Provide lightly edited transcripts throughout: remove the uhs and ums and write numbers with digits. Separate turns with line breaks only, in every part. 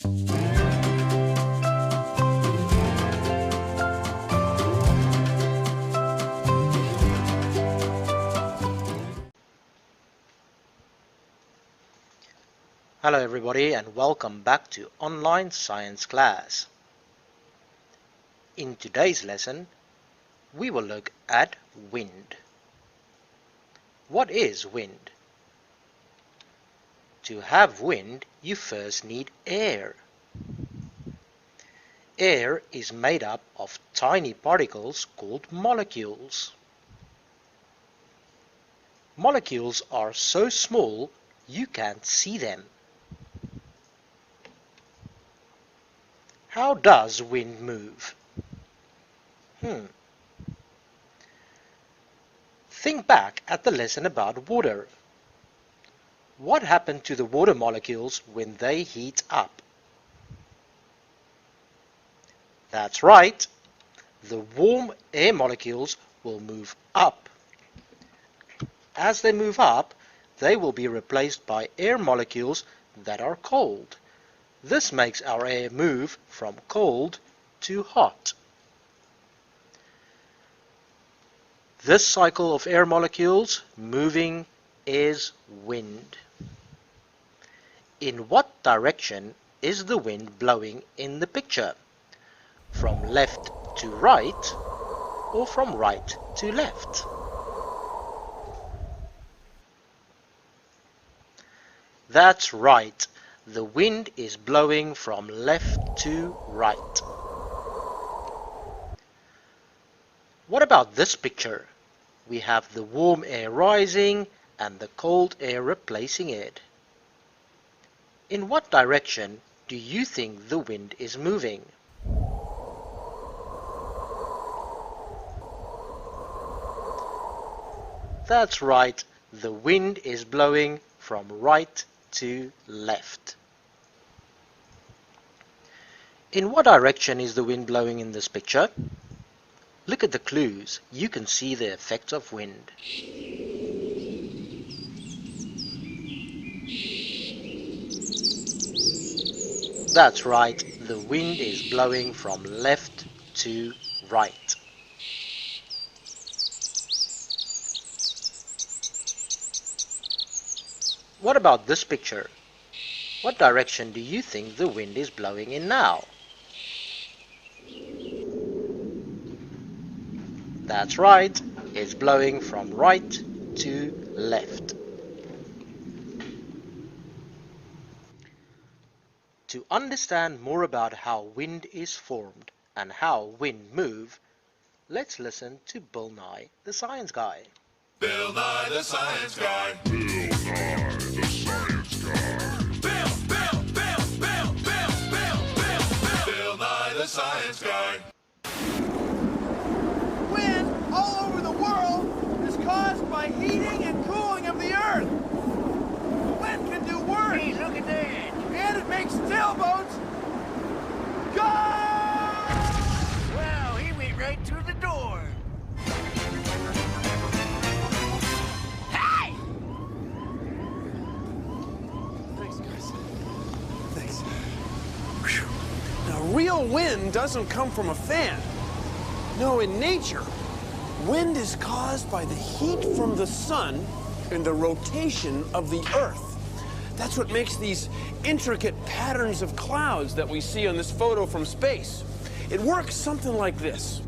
Hello everybody and welcome back to online science class. In today's lesson, we will look at wind. What is wind? To have wind, you first need air. Air is made up of tiny particles called molecules. Molecules are so small you can't see them. How does wind move? Think back at the lesson about water. What happened to the water molecules when they heat up? That's right. The warm air molecules will move up. As they move up, they will be replaced by air molecules that are cold. This makes our air move from cold to hot. This cycle of air molecules moving is wind. In what direction is the wind blowing in the picture? From left to right or from right to left? That's right. The wind is blowing from left to right. What about this picture? We have the warm air rising and the cold air replacing it. In what direction do you think the wind is moving? That's right. The wind is blowing from right to left. In what direction is the wind blowing in this picture? Look at the clues. You can see the effects of wind. That's right. The wind is blowing from left to right. What about this picture? What direction do you think the wind is blowing in now? That's right, it's blowing from right to left. To understand more about how wind is formed and how wind moves, let's listen to Bill Nye, the Science Guy.
Bill Nye the Science Guy. Bill Nye the Science Guy. Bill Nye the Science Guy.
Wind all over the world is caused by heating and cooling of the earth. Wind can do work. Hey, look at that. And it makes sailboats go!
Well, he went right through the door.
Now, real wind doesn't come from a fan. No, in nature, wind is caused by the heat from the sun and the rotation of the earth. That's what makes these intricate patterns of clouds that we see on this photo from space. It works something like this.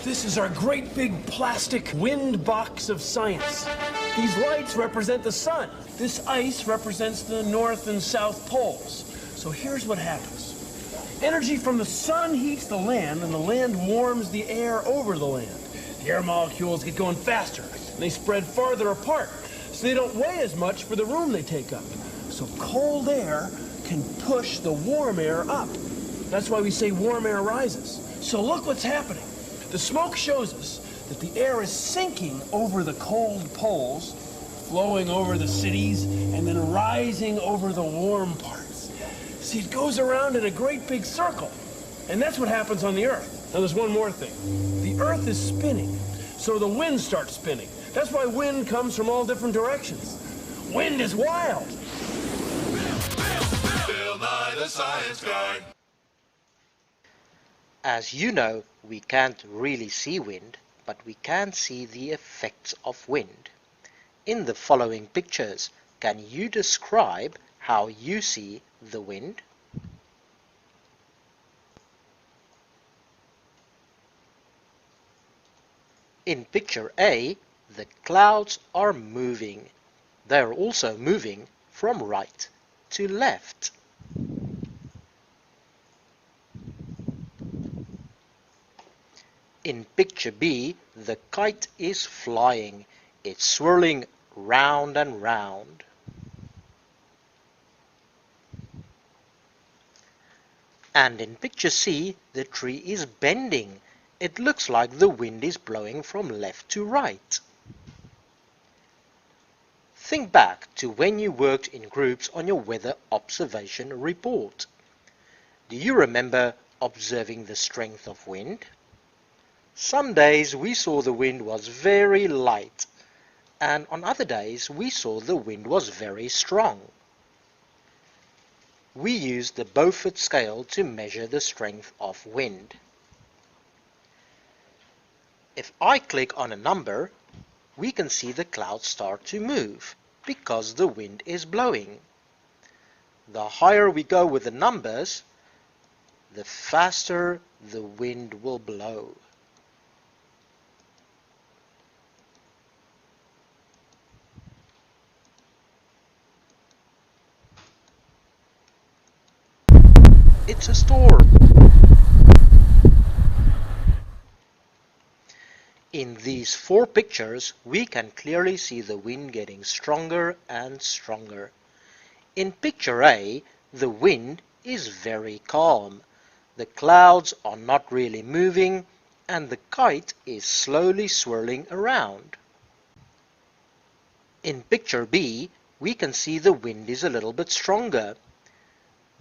This is our great big plastic wind box of science. These lights represent the sun. This ice represents the north and south poles. So here's what happens. Energy from the sun heats the land, and the land warms the air over the land. The air molecules get going faster, and they spread farther apart, so they don't weigh as much for the room they take up. So cold air can push the warm air up. That's why we say warm air rises. So look what's happening. The smoke shows us that the air is sinking over the cold poles, flowing over the cities, and then rising over the warm parts. See, it goes around in a great big circle. And that's what happens on the Earth. Now, there's one more thing. The Earth is spinning, so the wind starts spinning. That's why wind comes from all different directions. Wind is wild.
Bill Nye the science guy.
As you know, we can't really see wind, but we can see the effects of wind. In the following pictures, can you describe how you see the wind? In picture A, the clouds are moving. They are also moving from right to left. In picture B, the kite is flying. It's swirling round and round. And in picture C, the tree is bending. It looks like the wind is blowing from left to right. Think back to when you worked in groups on your weather observation report. Do you remember observing the strength of wind? Some days we saw the wind was very light, and on other days we saw the wind was very strong. We used the Beaufort scale to measure the strength of wind. If I click on a number, we can see the clouds start to move because the wind is blowing. The higher we go with the numbers, the faster the wind will blow. It's a storm. In these 4 pictures, we can clearly see the wind getting stronger and stronger. In picture A, the wind is very calm. The clouds are not really moving, and the kite is slowly swirling around. In picture B, we can see the wind is a little bit stronger.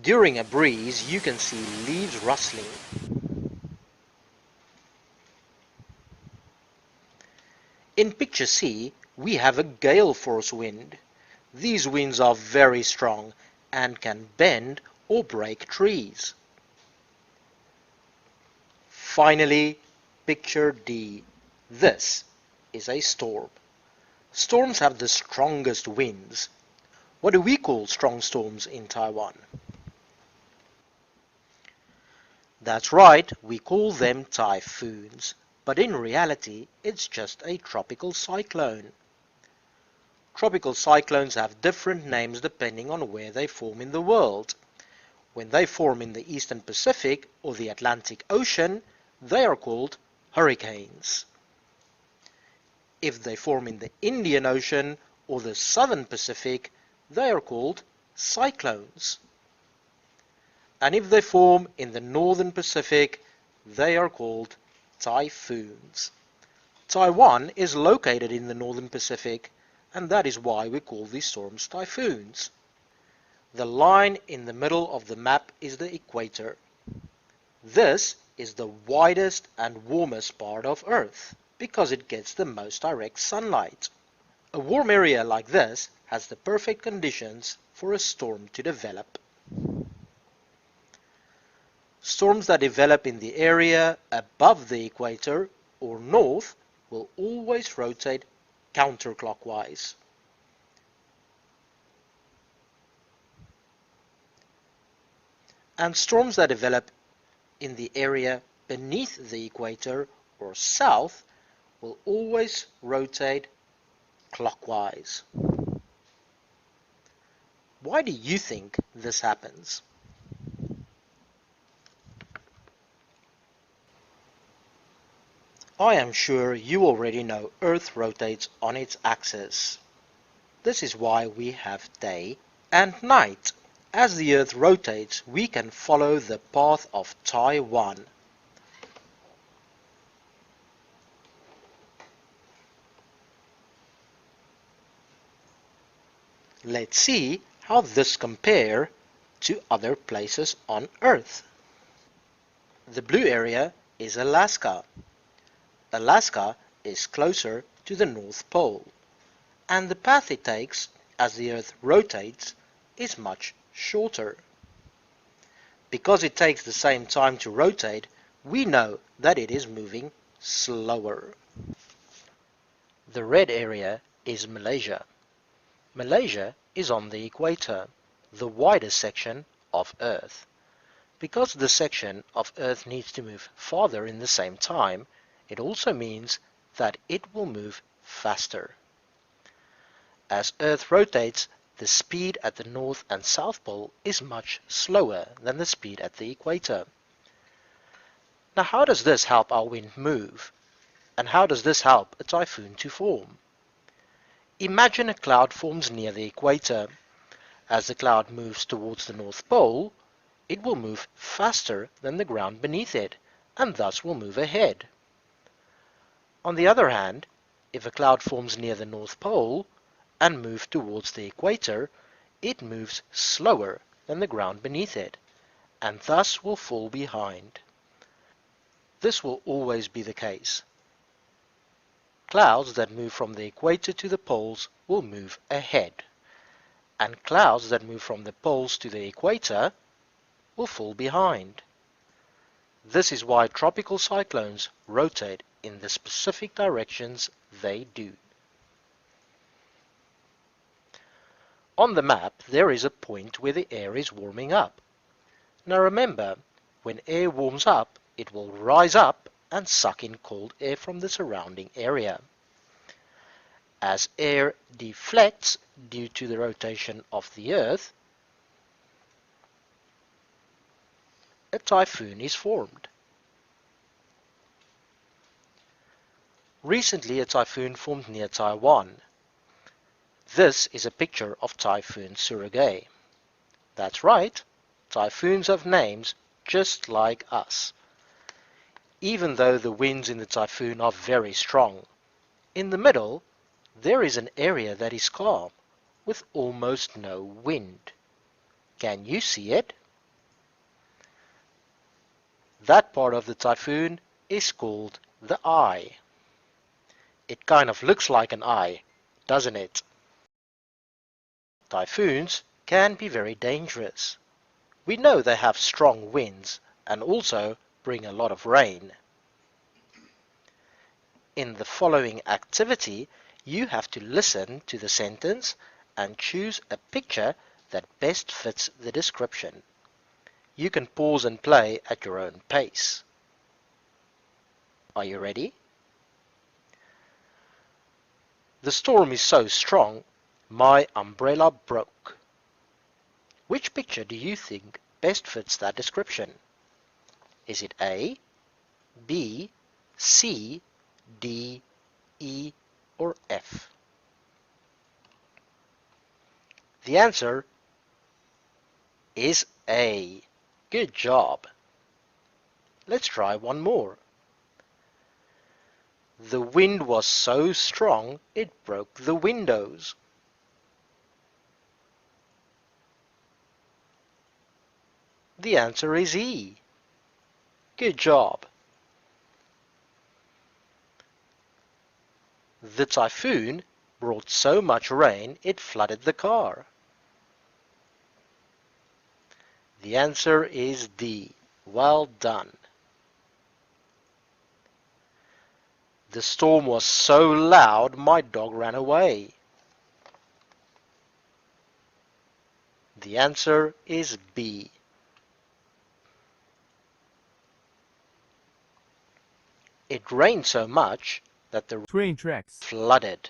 During a breeze, you can see leaves rustling. In picture C, we have a gale force wind. These winds are very strong and can bend or break trees. Finally, picture D. This is a storm. Storms have the strongest winds. What do we call strong storms in Taiwan? That's right, we call them typhoons. But in reality, it's just a tropical cyclone. Tropical cyclones have different names depending on where they form in the world. When they form in the Eastern Pacific or the Atlantic Ocean, they are called hurricanes. If they form in the Indian Ocean or the Southern Pacific, they are called cyclones. And if they form in the Northern Pacific, they are called typhoons. Taiwan is located in the Northern Pacific, and that is why we call these storms typhoons. The line in the middle of the map is the equator. This is the widest and warmest part of Earth because it gets the most direct sunlight. A warm area like this has the perfect conditions for a storm to develop. Storms that develop in the area above the equator or north will always rotate counterclockwise. And storms that develop in the area beneath the equator or south will always rotate clockwise. Why do you think this happens? I am sure you already know Earth rotates on its axis. This is why we have day and night. As the Earth rotates, we can follow the path of Taiwan. Let's see how this compares to other places on Earth. The blue area is Alaska. Alaska is closer to the North Pole, and the path it takes as the Earth rotates is much shorter. Because it takes the same time to rotate, we know that it is moving slower. The red area is Malaysia. Malaysia is on the equator, the widest section of Earth. Because the section of Earth needs to move farther in the same time, it also means that it will move faster. As Earth rotates, the speed at the North and South Pole is much slower than the speed at the equator. Now, how does this help our wind move? And how does this help a typhoon to form? Imagine a cloud forms near the equator. As the cloud moves towards the North Pole, it will move faster than the ground beneath it, and thus will move ahead. On the other hand, if a cloud forms near the North Pole and moves towards the equator, it moves slower than the ground beneath it, and thus will fall behind. This will always be the case. Clouds that move from the equator to the poles will move ahead, and clouds that move from the poles to the equator will fall behind. This is why tropical cyclones rotate in the specific directions they do. On the map, there is a point where the air is warming up. Now remember, when air warms up, it will rise up and suck in cold air from the surrounding area. As air deflects due to the rotation of the Earth, a typhoon is formed. Recently, a typhoon formed near Taiwan. This is a picture of Typhoon Surigay. That's right, typhoons have names just like us. Even though the winds in the typhoon are very strong, in the middle there is an area that is calm, with almost no wind. Can you see it? That part of the typhoon is called the eye. It kind of looks like an eye, doesn't it? Typhoons can be very dangerous. We know they have strong winds and also bring a lot of rain. In the following activity, you have to listen to the sentence and choose a picture that best fits the description. You can pause and play at your own pace. Are you ready? The storm is so strong, my umbrella broke. Which picture do you think best fits that description? Is it A, B, C, D, E, or F? The answer is A. Good job. Let's try one more. The wind was so strong it broke the windows. The answer is E. Good job. The typhoon brought so much rain it flooded the car. The answer is D. Well done. The storm was so loud my dog ran away. The answer is B. It rained so much that the
Train tracks.
flooded.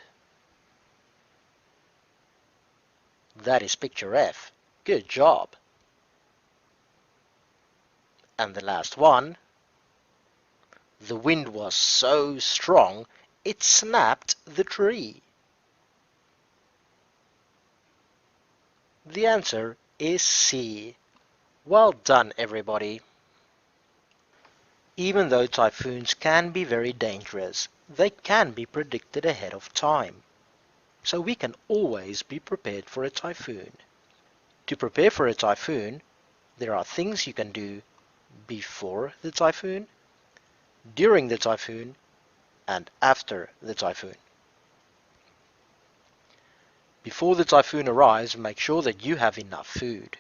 That is picture F. Good job. And the last one. The wind was so strong it snapped the tree. The answer is C. Well done, everybody. Even though typhoons can be very dangerous, they can be predicted ahead of time. So we can always be prepared for a typhoon. To prepare for a typhoon, there are things you can do before the typhoon, during the typhoon, and after the typhoon. Before the typhoon arrives, make sure that you have enough food.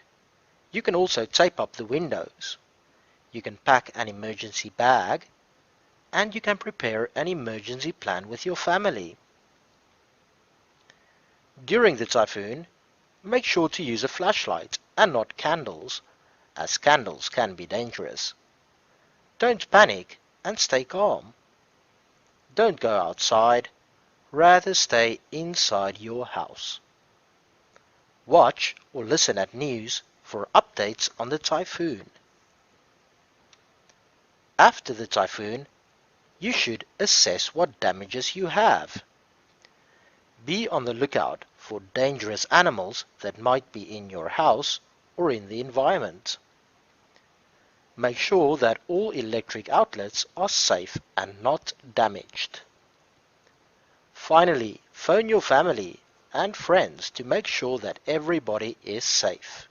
You can also tape up the windows. You can pack an emergency bag, and you can prepare an emergency plan with your family. During the typhoon, make sure to use a flashlight and not candles, as candles can be dangerous. Don't panic and stay calm. Don't go outside, rather stay inside your house. Watch or listen at news for updates on the typhoon. After the typhoon, you should assess what damages you have. Be on the lookout for dangerous animals that might be in your house or in the environment. Make sure that all electric outlets are safe and not damaged. Finally, phone your family and friends to make sure that everybody is safe.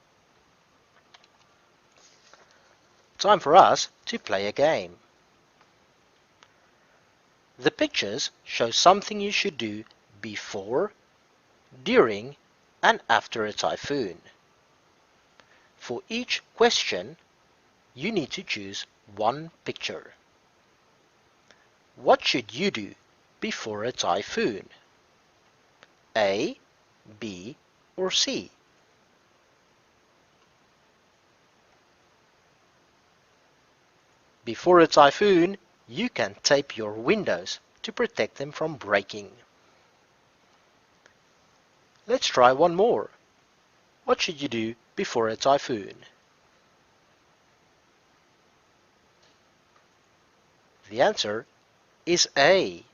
Time for us to play a game. The pictures show something you should do before, during, and after a typhoon. For each question, you need to choose one picture. What should you do before a typhoon? A, B, or C? Before a typhoon, you can tape your windows to protect them from breaking. Let's try one more. What should you do before a typhoon? The answer is A.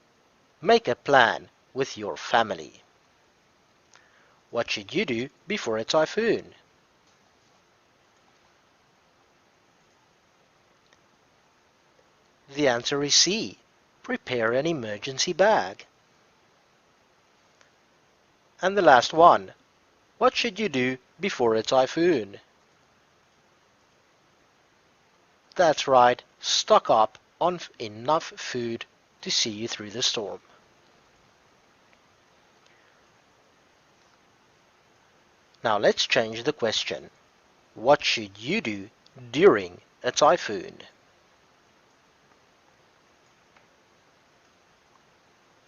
Make a plan with your family. What should you do before a typhoon? The answer is C. Prepare an emergency bag. And the last one. What should you do before a typhoon? That's right, stock up on enough food to see you through the storm. Now let's change the question. What should you do during a typhoon?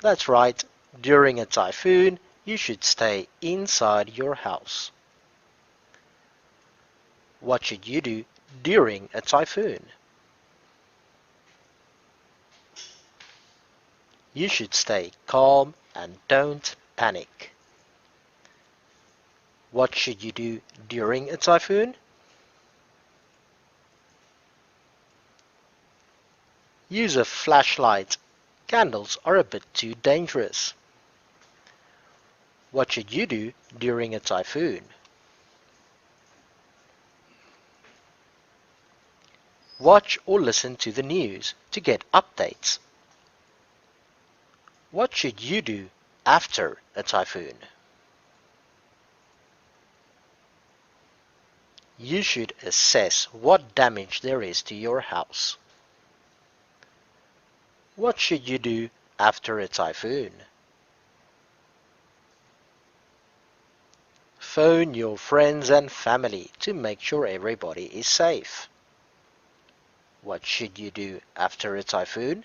That's right, during a typhoon, you should stay inside your house. What should you do during a typhoon? You should stay calm and don't panic. What should you do during a typhoon? Use a flashlight. Candles are a bit too dangerous. What should you do during a typhoon? Watch or listen to the news to get updates. What should you do after a typhoon? You should assess what damage there is to your house. What should you do after a typhoon? Phone your friends and family to make sure everybody is safe. What should you do after a typhoon?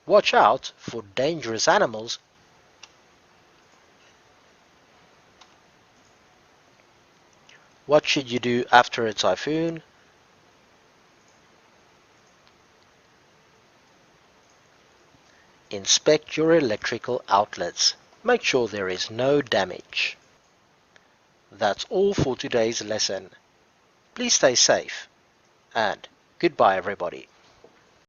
Watch out for dangerous animals. What should you do after a typhoon? Inspect your electrical outlets. Make sure there is no damage. That's all for today's lesson. Please stay safe and goodbye everybody.